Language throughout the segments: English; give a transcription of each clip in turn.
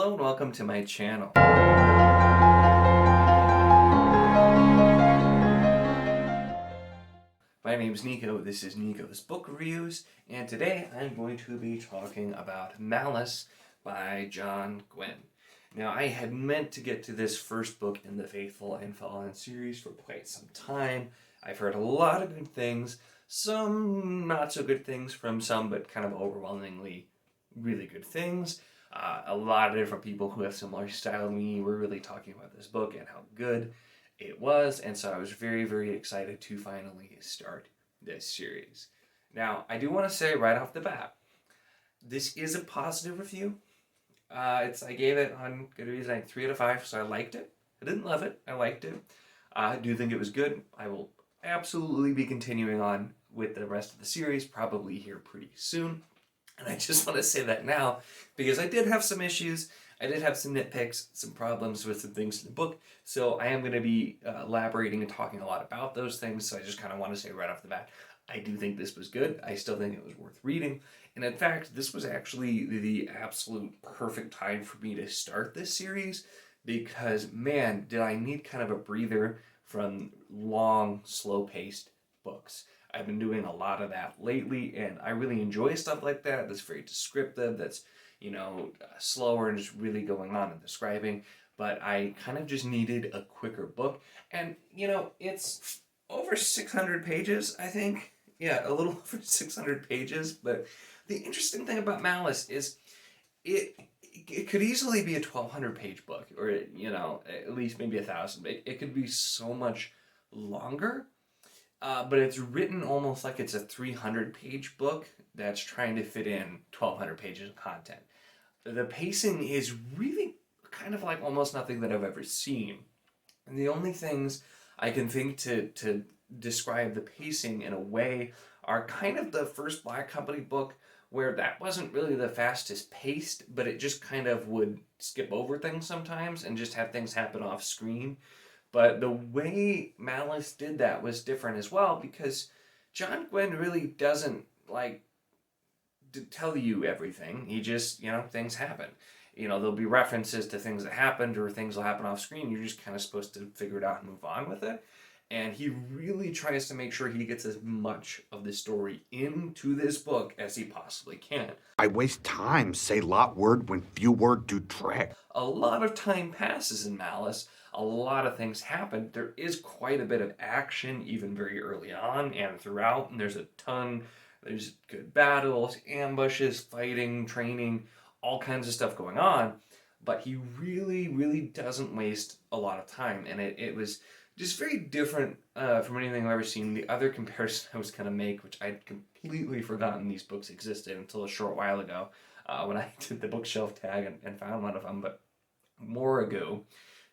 Hello and welcome to my channel. My name's Nico, this is Niko's Book Reviews, and today I'm going to be talking about Malice by Gwynne. Now, I had meant to get to this first book in the Faithful and Fallen series for quite some time. I've heard a lot of good things, some not so good things from some, but kind of overwhelmingly really good things. A lot of different people who have similar style to me were really talking about this book and how good it was, and so I was very, very excited to finally start this series. Now, I do want to say right off the bat, this is a positive review. I gave it on Goodreads like 3 out of 5, so I liked it. I didn't love it, I liked it. I do think it was good. I will absolutely be continuing on with the rest of the series, probably here pretty soon. And I just want to say that now, because I did have some issues. I did have some nitpicks, some problems with some things in the book, so I am going to be elaborating and talking a lot about those things, so I just kind of want to say right off the bat, I do think this was good. I still think it was worth reading, and in fact, this was actually the absolute perfect time for me to start this series, because, man, did I need kind of a breather from long, slow-paced books. I've been doing a lot of that lately, and I really enjoy stuff like that that's very descriptive, that's, slower and just really going on and describing, but I kind of just needed a quicker book, and, it's over 600 pages, I think. Yeah, a little over 600 pages, but the interesting thing about Malice is it could easily be a 1,200 page book, or, at least maybe 1,000. It could be so much longer. But it's written almost like it's a 300-page book that's trying to fit in 1,200 pages of content. The pacing is really kind of like almost nothing that I've ever seen. And the only things I can think to describe the pacing in a way are kind of the first Black Company book, where that wasn't really the fastest paced, but it just kind of would skip over things sometimes and just have things happen off screen. But the way Malice did that was different as well, because Gwynne really doesn't, tell you everything. He just, things happen. There'll be references to things that happened, or things will happen off screen. You're just kind of supposed to figure it out and move on with it. And he really tries to make sure he gets as much of the story into this book as he possibly can. I waste time, say lot word when few word do trick. A lot of time passes in Malice. A lot of things happen. There is quite a bit of action, even very early on and throughout, and there's good battles, ambushes, fighting, training, all kinds of stuff going on, but he really, really doesn't waste a lot of time, and it was just very different from anything I've ever seen. The other comparison I was going to make, which I'd completely forgotten these books existed until a short while ago, when I did the bookshelf tag and found one of them, but Morrigu,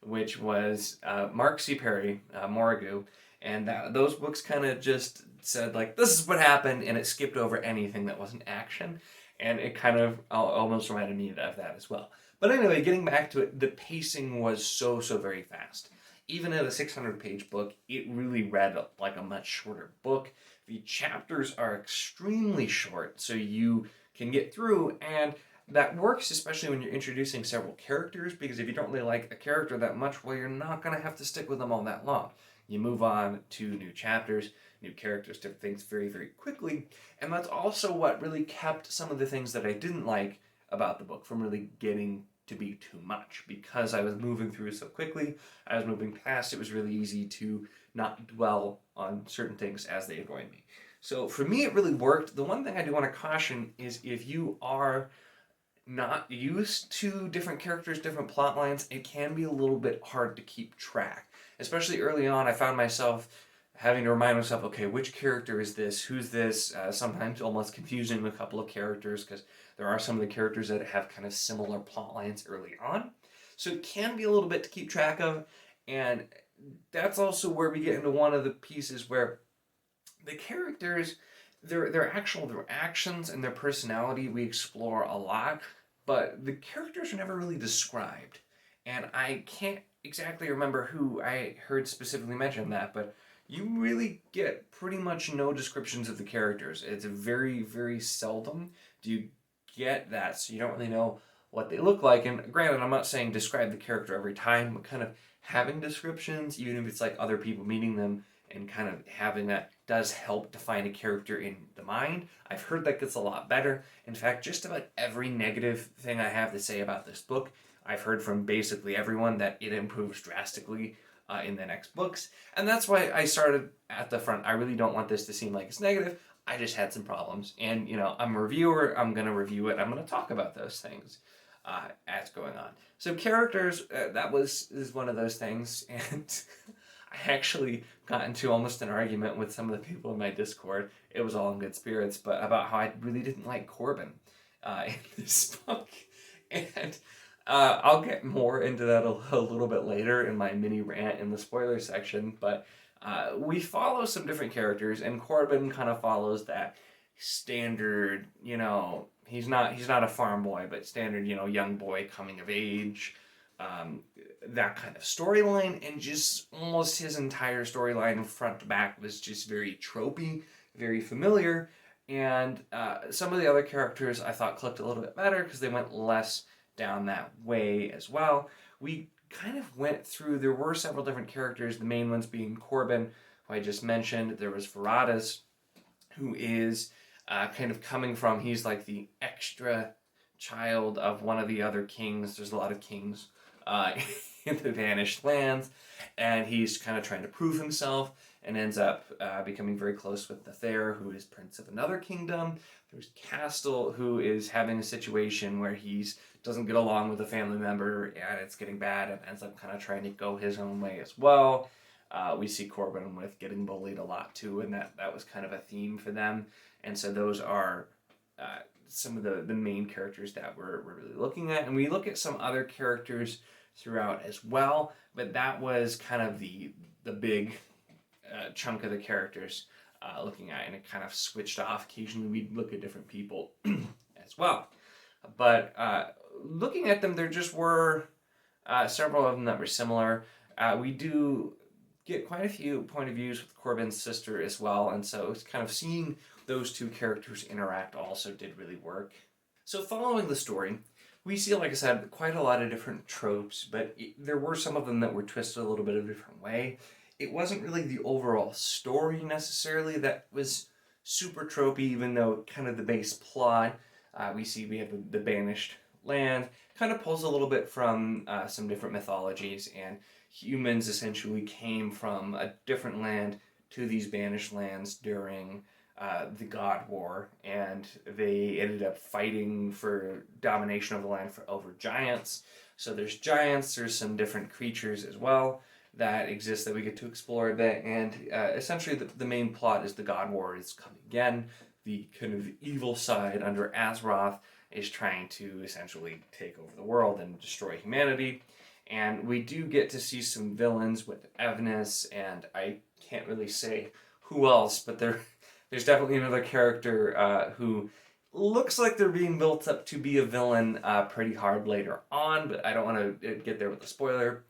which was Mark C. Perry, Morrigu, and those books kind of just said, this is what happened, and it skipped over anything that wasn't action, and it kind of almost reminded me of that as well. But anyway, getting back to it, the pacing was so very fast. Even at a 600-page book, it really read like a much shorter book. The chapters are extremely short, so you can get through, and that works especially when you're introducing several characters, because if you don't really like a character that much, well, you're not going to have to stick with them all that long. You move on to new chapters, new characters, different things very, very quickly, and that's also what really kept some of the things that I didn't like about the book from really getting to be too much, because I was moving through so quickly, I was moving past, it was really easy to not dwell on certain things as they annoyed me. So for me, it really worked. The one thing I do want to caution is if you are not used to different characters, different plot lines, it can be a little bit hard to keep track. Especially early on, I found myself having to remind myself, okay, which character is this? Who's this? Sometimes almost confusing a couple of characters, because there are some of the characters that have kind of similar plot lines early on. So it can be a little bit to keep track of, and that's also where we get into one of the pieces where the characters, their actions and their personality we explore a lot, but the characters are never really described. And I can't exactly remember who I heard specifically mention that, but you really get pretty much no descriptions of the characters. It's very, very seldom do you get that, so you don't really know what they look like. And granted, I'm not saying describe the character every time, but kind of having descriptions, even if it's like other people meeting them, and kind of having that does help define a character in the mind. I've heard that gets a lot better. In fact, just about every negative thing I have to say about this book, I've heard from basically everyone that it improves drastically in the next books. And that's why I started at the front. I really don't want this to seem like it's negative. I just had some problems. And, I'm a reviewer. I'm going to review it. I'm going to talk about those things as going on. So characters, is one of those things. And I actually got into almost an argument with some of the people in my Discord. It was all in good spirits, but about how I really didn't like Corbin in this book. And I'll get more into that a little bit later in my mini rant in the spoiler section, but we follow some different characters, and Corbin kind of follows that standard, he's not a farm boy, but standard, young boy coming of age, that kind of storyline, and just almost his entire storyline front to back was just very tropey, very familiar, and some of the other characters I thought clicked a little bit better because they went less down that way as well. We kind of went through, there were several different characters, the main ones being Corbin, who I just mentioned. There was Veradas, who is kind of coming from, he's like the extra child of one of the other kings. There's a lot of kings in the Vanished Lands, and he's kind of trying to prove himself and ends up becoming very close with Nether, who is prince of another kingdom. There's Castle, who is having a situation where he's doesn't get along with a family member, and it's getting bad, and ends up kind of trying to go his own way as well. We see Corbin with getting bullied a lot too, and that was kind of a theme for them. And so those are some of the main characters that we're really looking at. And we look at some other characters throughout as well, but that was kind of the big chunk of the characters looking at, and it kind of switched off. Occasionally we'd look at different people as well. But looking at them, there just were several of them that were similar. We do get quite a few point of views with Corbin's sister as well, and so it's kind of seeing those two characters interact also did really work. So following the story, we see, like I said, quite a lot of different tropes, but there were some of them that were twisted a little bit of a different way. It wasn't really the overall story necessarily that was super tropey, even though kind of the base plot, we have the Banished Land, kind of pulls a little bit from some different mythologies, and humans essentially came from a different land to these Banished Lands during the God War, and they ended up fighting for domination of the land over giants. So there's giants, there's some different creatures as well that exist that we get to explore a bit, and essentially the main plot is the God War is coming again. The kind of evil side under Azeroth is trying to essentially take over the world and destroy humanity. And we do get to see some villains with Evnus, and I can't really say who else, but there's definitely another character who looks like they're being built up to be a villain pretty hard later on, but I don't want to get there with a spoiler.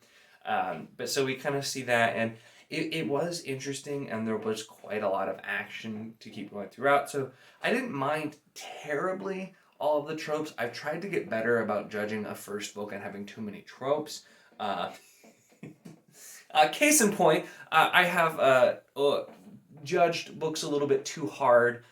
But so we kind of see that, and it was interesting, and there was quite a lot of action to keep going throughout. So I didn't mind terribly all of the tropes. I've tried to get better about judging a first book and having too many tropes. Case in point, I have judged books a little bit too hard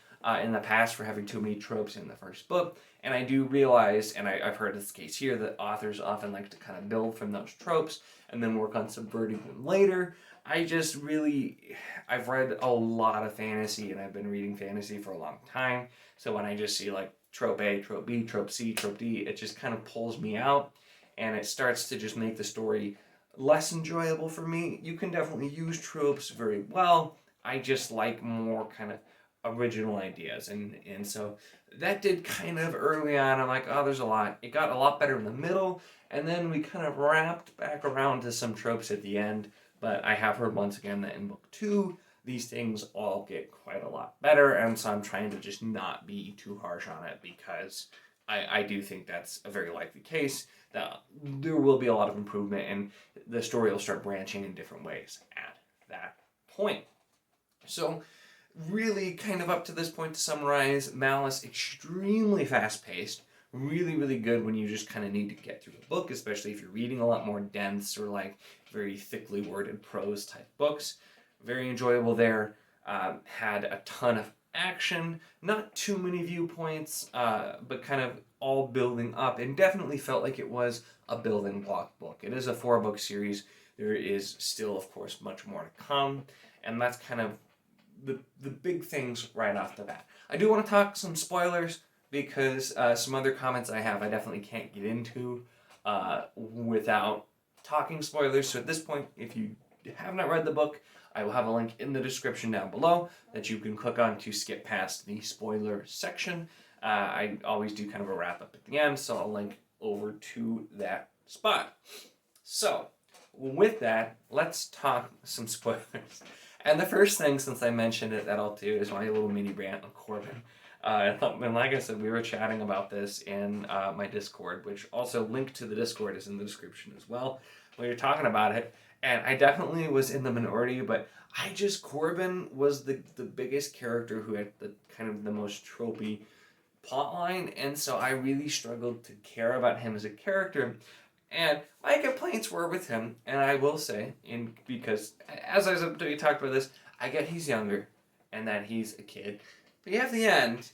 in the past for having too many tropes in the first book, and I do realize, and I've heard this case here, that authors often like to kind of build from those tropes and then work on subverting them later. I've read a lot of fantasy, and I've been reading fantasy for a long time, so when I just see like trope A, trope B, trope C, trope D, it just kind of pulls me out, and it starts to just make the story less enjoyable for me. You can definitely use tropes very well. I just like more kind of original ideas, and so that did kind of early on. I'm like, oh, there's a lot. It got a lot better in the middle, and then we kind of wrapped back around to some tropes at the end. But I have heard once again that in book 2, these things all get quite a lot better, and so I'm trying to just not be too harsh on it, because I do think that's a very likely case, that there will be a lot of improvement, and the story will start branching in different ways at that point. So really, kind of up to this point, to summarize, Malice, extremely fast-paced, really, really good when you just kind of need to get through a book, especially if you're reading a lot more dense or like very thickly worded prose type books. Very enjoyable there. Had a ton of action, not too many viewpoints, but kind of all building up, and definitely felt like it was a building block book. It is a 4-book series. There is still, of course, much more to come, and that's kind of the big things right off the bat. I do want to talk some spoilers because some other comments I have I definitely can't get into without talking spoilers. So at this point, if you have not read the book, I will have a link in the description down below that you can click on to skip past the spoiler section. I always do kind of a wrap up at the end, so I'll link over to that spot. So, with that, let's talk some spoilers. And the first thing, since I mentioned it, that I'll do is my little mini rant on Corbin. And like I said, we were chatting about this in my Discord, which also linked to the Discord is in the description as well. We were talking about it, and I definitely was in the minority, but Corbin was the biggest character who had the kind of the most tropey plotline, and so I really struggled to care about him as a character. And my complaints were with him, and I will say, because as I talked about this, I get he's younger, and that he's a kid. But you have the end,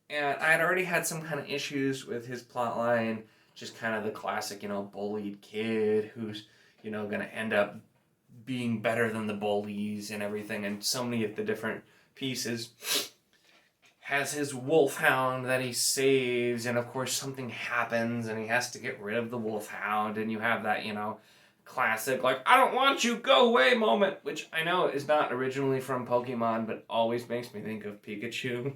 and I had already had some kind of issues with his plotline, just kind of the classic, bullied kid who's, going to end up being better than the bullies and everything, and so many of the different pieces. Has his wolfhound that he saves, and of course something happens, and he has to get rid of the wolfhound, and you have that, classic, like, I don't want you, go away moment, which I know is not originally from Pokemon, but always makes me think of Pikachu.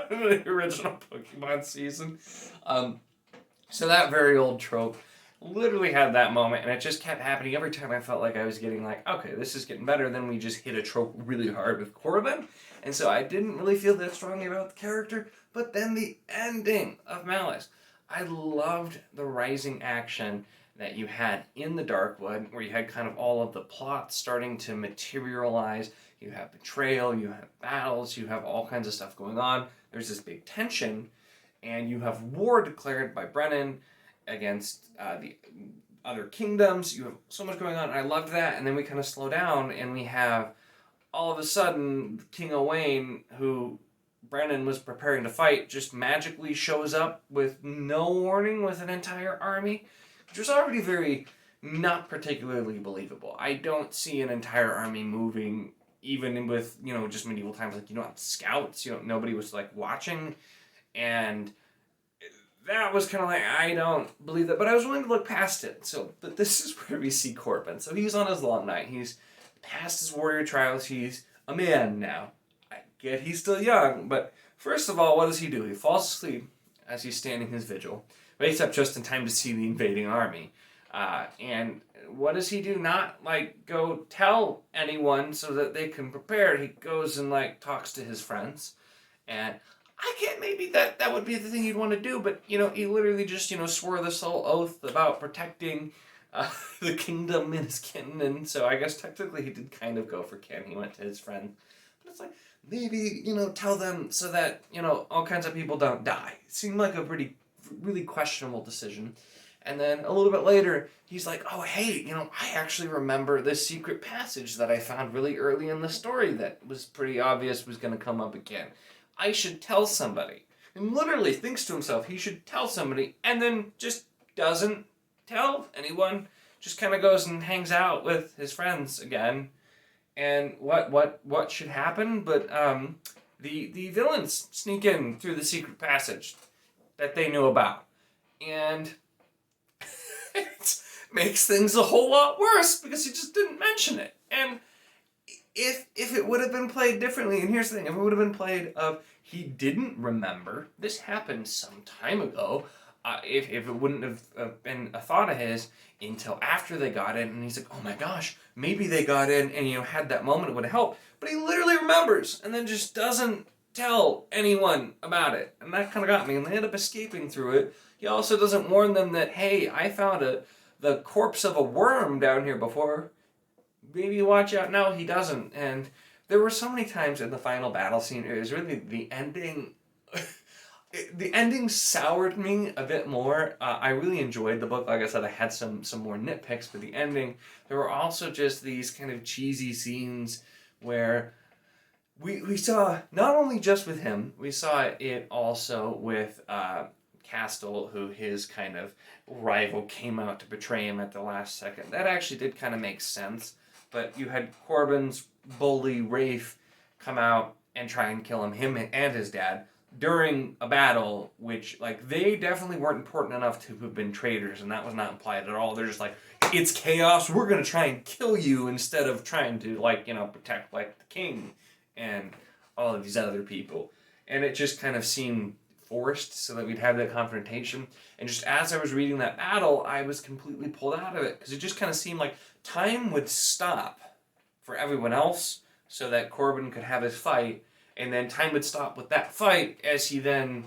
The original Pokemon season. So that very old trope literally had that moment, and it just kept happening every time. I felt like I was getting like, okay, this is getting better. Then we just hit a trope really hard with Corbin, and so I didn't really feel that strongly about the character. But then the ending of Malice, I loved the rising action that you had in the Darkwood, where you had kind of all of the plots starting to materialize. You have betrayal, you have battles, you have all kinds of stuff going on. There's this big tension, and you have war declared by Brennan against the other kingdoms. You have so much going on. I loved that. And then we kind of slow down, and we have all of a sudden King Owain, who Brennan was preparing to fight, just magically shows up with no warning with an entire army, which was already very not particularly believable. I don't see an entire army moving, even with, just medieval times. Like, you don't have scouts, nobody was like watching, and that was kind of like, I don't believe that, but I was willing to look past it. So, but this is where we see Corbin. So he's on his long night. He's past his warrior trials. He's a man now. I get he's still young, but first of all, what does he do? He falls asleep as he's standing his vigil, wakes up just in time to see the invading army. And what does he do? Not like go tell anyone so that they can prepare. He goes and like talks to his friends, and I can't, maybe that would be the thing you'd want to do, but, he literally just, swore this whole oath about protecting the kingdom and his kin, and so I guess technically he did kind of go for kin. He went to his friend. But it's like, maybe, tell them so that, all kinds of people don't die. It seemed like a really questionable decision. And then a little bit later, he's like, oh, hey, I actually remember this secret passage that I found really early in the story that was pretty obvious was going to come up again. I should tell somebody. And literally thinks to himself he should tell somebody, and then just doesn't tell anyone. Just kind of goes and hangs out with his friends again. And what should happen? But the villains sneak in through the secret passage that they knew about. And it makes things a whole lot worse because he just didn't mention it. And if it would have been played differently, and here's the thing, if it would have been played of he didn't remember, this happened some time ago, if it wouldn't have been a thought of his until after they got in, and he's like, oh my gosh, maybe they got in and, had that moment, it would have helped. But he literally remembers and then just doesn't tell anyone about it. And that kind of got me, and they end up escaping through it. He also doesn't warn them that, hey, I found the corpse of a worm down here before. Maybe watch out. No, he doesn't. And there were so many times in the final battle scene, it was really the ending. the ending soured me a bit more. I really enjoyed the book. Like I said, I had some more nitpicks, but the ending, there were also just these kind of cheesy scenes where we saw, not only just with him, we saw it also with Castle, who his kind of rival came out to betray him at the last second. That actually did kind of make sense. But you had Corbin's bully Rafe come out and try and kill him and his dad, during a battle, which, like, they definitely weren't important enough to have been traitors, and that was not implied at all. They're just like, it's chaos, we're gonna try and kill you instead of trying to, like, protect, like, the king and all of these other people. And it just kind of seemed forced so that we'd have that confrontation. And just as I was reading that battle, I was completely pulled out of it, because it just kind of seemed like time would stop for everyone else so that Corbin could have his fight, and then time would stop with that fight as he then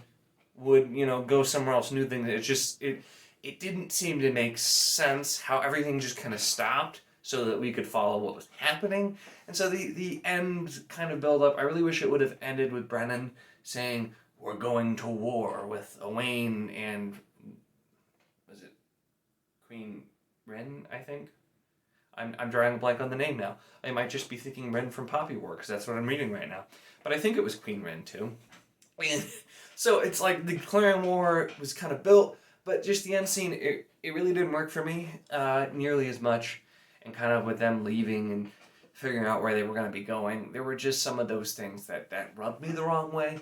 would, go somewhere else, new things. It didn't seem to make sense how everything just kind of stopped so that we could follow what was happening. And so the end kind of build up, I really wish it would have ended with Brennan saying, we're going to war with Owain and, was it Queen Ren, I think? I'm drawing a blank on the name now. I might just be thinking Ren from Poppy War, because that's what I'm reading right now. But I think it was Queen Ren, too. And so it's like the Clarion War was kind of built, but just the end scene, it really didn't work for me nearly as much. And kind of with them leaving and figuring out where they were going to be going, there were just some of those things that rubbed me the wrong way.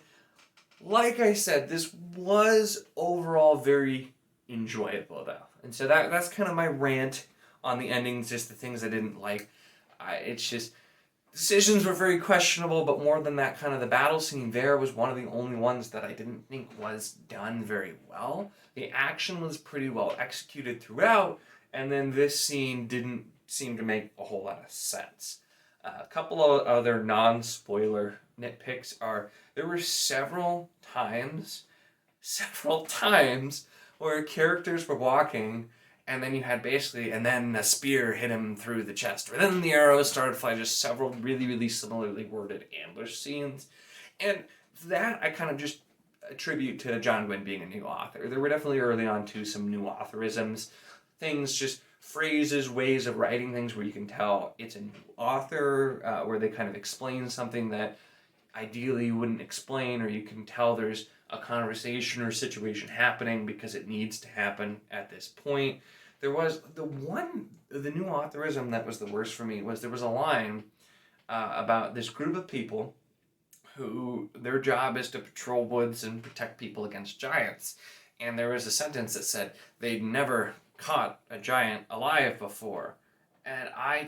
Like I said, this was overall very enjoyable, though. And so that's kind of my rant on the endings, just the things I didn't like. It's just, decisions were very questionable, but more than that, kind of the battle scene there was one of the only ones that I didn't think was done very well. The action was pretty well executed throughout, and then this scene didn't seem to make a whole lot of sense. A couple of other non-spoiler nitpicks are, there were several times where characters were walking, and then you had and then a spear hit him through the chest, or then the arrows started to fly, just several really, really similarly worded ambush scenes. And that I kind of just attribute to John Gwynne being a new author. There were definitely early on, too, some new authorisms, things, just phrases, ways of writing things where you can tell it's a new author, where they kind of explain something that ideally you wouldn't explain, or you can tell there's a conversation or situation happening because it needs to happen at this point. There was the new authorism that was the worst for me was there was a line about this group of people who their job is to patrol woods and protect people against giants. And there was a sentence that said they'd never caught a giant alive before. And I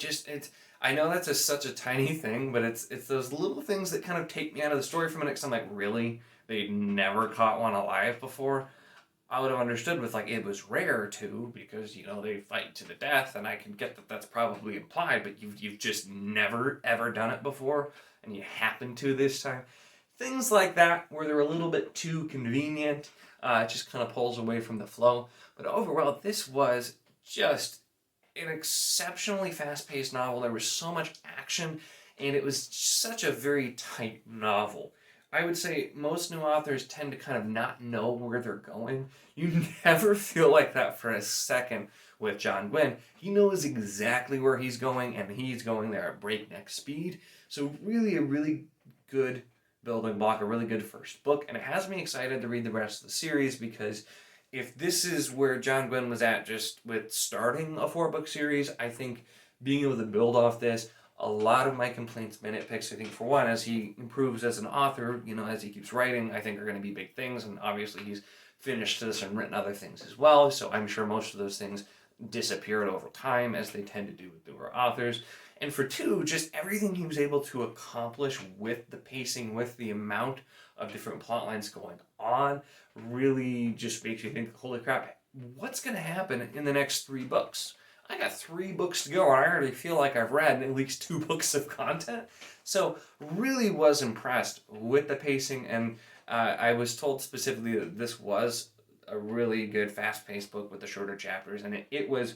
know that's such a tiny thing, but it's those little things that kind of take me out of the story for a minute, because I'm like, really? They'd never caught one alive before? I would have understood with, like, it was rare too, because, they fight to the death, and I can get that that's probably implied, but you've just never, ever done it before, and you happen to this time. Things like that, where they're a little bit too convenient, it just kind of pulls away from the flow. But overall, this was just an exceptionally fast-paced novel. There was so much action, and it was such a very tight novel. I would say most new authors tend to kind of not know where they're going. You never feel like that for a second with John Gwynne. He knows exactly where he's going, and he's going there at breakneck speed. So really a really good building block, a really good first book, and it has me excited to read the rest of the series, because if this is where John Gwynne was at just with starting a 4-book series, I think being able to build off this, a lot of my complaints, nitpicks, I think, for one, as he improves as an author, as he keeps writing, I think are going to be big things. And obviously he's finished this and written other things as well. So I'm sure most of those things disappeared over time, as they tend to do with newer authors. And for 2, just everything he was able to accomplish with the pacing, with the amount of different plot lines going on, really just makes you think, holy crap, what's going to happen in the next 3 books? I got 3 books to go, and I already feel like I've read at least 2 books of content. So really was impressed with the pacing, and I was told specifically that this was a really good fast-paced book with the shorter chapters, and it was,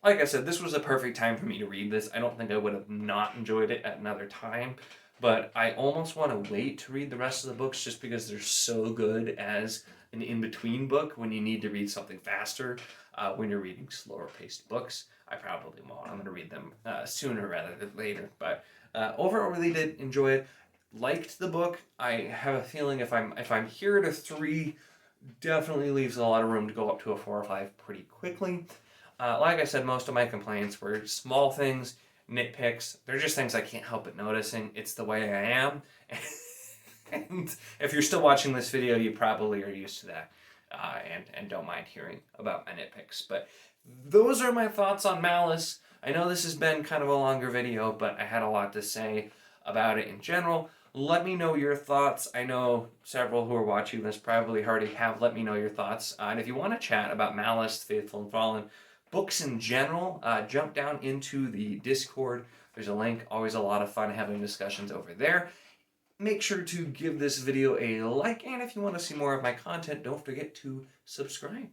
like I said, this was a perfect time for me to read this. I don't think I would have not enjoyed it at another time, but I almost want to wait to read the rest of the books just because they're so good as an in-between book when you need to read something faster. When you're reading slower paced books, I probably won't. I'm going to read them sooner rather than later. But overall, really did enjoy it. Liked the book. I have a feeling if I'm here at a 3, definitely leaves a lot of room to go up to a 4 or 5 pretty quickly. Like I said, most of my complaints were small things, nitpicks. They're just things I can't help but noticing. It's the way I am. And if you're still watching this video, you probably are used to that and don't mind hearing about my nitpicks. But those are my thoughts on Malice. I know this has been kind of a longer video, but I had a lot to say about it in general. Let me know your thoughts. I know several who are watching this probably already have. Let me know your thoughts. And if you want to chat about Malice, Faithful and Fallen, books in general, jump down into the Discord. There's a link. Always a lot of fun having discussions over there. Make sure to give this video a like, and if you want to see more of my content, don't forget to subscribe.